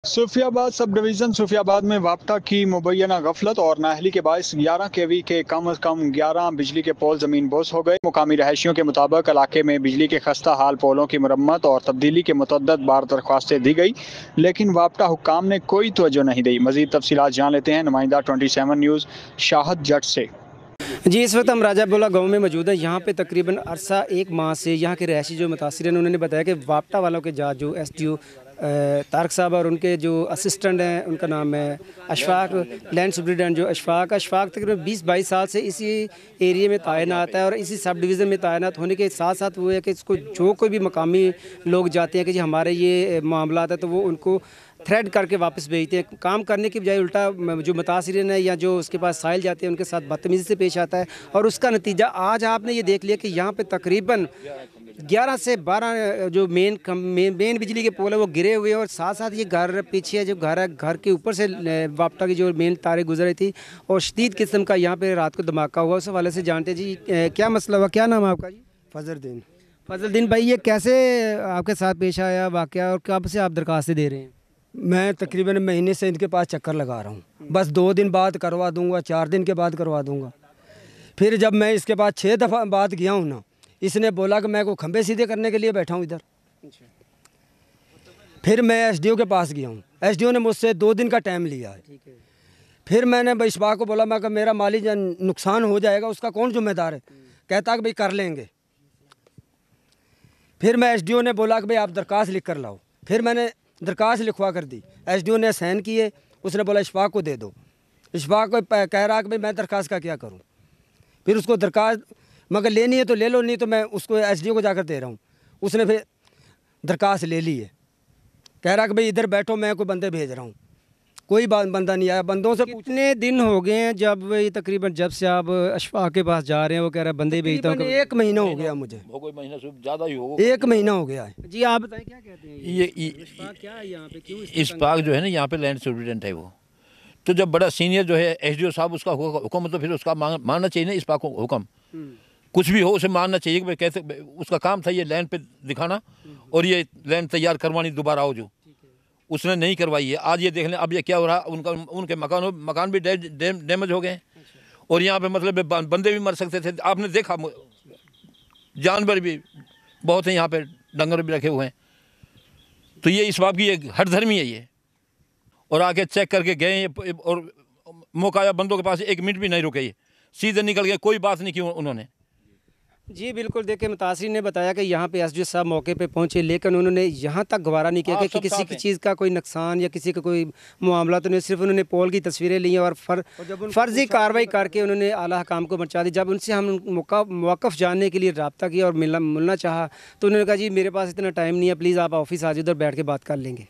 सूफियाबाद sub division सूफियाबाद में वापटा की मुबैना गफलत और नाअहली के बायस 11 केवी के कम अज़ कम 11 बिजली के पोल ज़मीन बोस हो गए। मुकामी रहायशियों के मुताबिक इलाके में बिजली के खस्ता हाल पोलों की मरम्मत और तब्दीली के मुतअद्दिद बार दरख्वास्तें दी गई, लेकिन वापटा हुक्काम ने कोई तवज्जो नहीं दी। मज़ीद तफसीलात जान लेते हैं नुमाइंदा 27 न्यूज़ शाहद जट से। जी, इस वक्त हम राजाबुल्ला गांव में मौजूद हैं। यहाँ पे तकरीबन अरसा एक माह से यहाँ के रहायशी जो मुतासिर हैं, उन्होंने बताया कि वापटा वालों के जज जो SDO तारक साहब और उनके जो असिस्टेंट हैं, उनका नाम है अशफाक, लैंड सुपरिटेंडेंट जो अशफाक तकरीबन 20-22 साल से इसी एरिया में तैनात है और इसी सब डिवीज़न में तैनात होने के साथ साथ वो है कि इसको जो कोई भी मकामी लोग जाते हैं कि जी हमारे ये मामला है, तो वो उनको थ्रेड करके वापस भेजते हैं। काम करने की बजाय उल्टा जो मुतासिरीन है या जो उसके पास साइल जाते हैं उनके साथ बदतमीज़ी से पेश आता है और उसका नतीजा आज आपने ये देख लिया कि यहाँ पे तकरीबन 11 से 12 जो मेन बिजली के पोल है वो गिरे हुए हैं और साथ साथ ये घर पीछे जो घर है, घर के ऊपर से वापटा की जो मेन तारें गुजर रही थी और शदीद किस्म का यहाँ पे रात को धमाका हुआ। उस हवाले से जानते जी क्या मसला हुआ, क्या नाम है आपका जी? फजलुद्दीन भाई, ये कैसे आपके साथ पेश आया वाक़या और कब से आप दरख्वास्तें दे रहे हैं? मैं तकरीबन महीने से इनके पास चक्कर लगा रहा हूँ। बस 2 दिन बाद करवा दूंगा, 4 दिन के बाद करवा दूंगा। फिर जब मैं इसके पास 6 दफ़ा बाद गया हूँ ना, इसने बोला कि मैं को खंबे सीधे करने के लिए बैठा हूँ इधर। फिर मैं SDO के पास गया हूँ। SDO ने मुझसे 2 दिन का टाइम लिया है। फिर मैंने इशफाक को बोला मैं कि मेरा माली नुकसान हो जाएगा, उसका कौन जिम्मेदार है? कहता कि भाई कर लेंगे। फिर मैं SDO ने बोला कि भाई आप दरख्वास्त लिख कर लाओ। फिर मैंने दरख्वास्त लिखवा कर दी। SDO ने साइन किए, उसने बोला इशफाक को दे दो। इशफाक को कह रहा कि भाई मैं दरख्वास्त का क्या करूं। फिर उसको दरख्वास्त मगर लेनी है तो ले लो, नहीं तो मैं उसको SDO को जाकर दे रहा हूं। उसने फिर दरख्वास्त ले ली है। कह रहा कि भाई इधर बैठो, मैं कोई बंदे भेज रहा हूँ। कोई बंदा नहीं आया। बंदों से कितने दिन हो गए हैं तकरीबन जब से आप अशफाक के पास जा रहे हैं? वो कह रहा है बंदे भेजता हूँ। 1 महीना हो गया मुझे। कोई महीना से ज़्यादा ही होगा। 1 महीना हो गया है जी। आप बताएं क्या कहते हैं? ये अशफाक क्या है यहाँ पे, क्यों इशफाक जो है ना यहाँ पे लैंड सुपरिटेंडेंट है वो। तो जब बड़ा सीनियर जो है SDO साहब उसका हुक्म, तो फिर उसका मानना चाहिए ना इशफाक को हुक्म। कुछ भी हो उसे मानना चाहिए कि भाई कैसे उसका काम था ये लैंड पे दिखाना और ये लैंड तैयार करवानी दोबारा हो जो उसने नहीं करवाई है। आज ये देख लें अब ये क्या हो रहा, उनके मकान भी डैमेज हो गए और यहाँ पे मतलब बंदे भी मर सकते थे। आपने देखा जानवर भी बहुत हैं यहाँ पे, डंगर भी रखे हुए हैं। तो ये इस बात की एक हठधर्मी है ये। और आके चेक करके गए और मौका आया, बंदों के पास 1 मिनट भी नहीं रुके, ये सीधे निकल गए, कोई बात नहीं की उन्होंने। जी बिल्कुल, देखिए मुतासिर ने बताया कि यहाँ पे SDO साहब मौके पे पहुँचे, लेकिन उन्होंने यहाँ तक गवारा नहीं किया कि किसी की चीज़ का कोई नुकसान या किसी का कोई मामला तो नहीं। सिर्फ उन्होंने पोल की तस्वीरें ली और फर्जी कार्रवाई करके उन्होंने आला हकाम को बचा दी। जब उनसे हम मौक़िफ़ जानने के लिए रब्ता किया और मिलना चाहा तो उन्होंने कहा जी मेरे पास इतना टाइम नहीं है, प्लीज़ आप ऑफिस आ जाइए, उधर बैठ के बात कर लेंगे।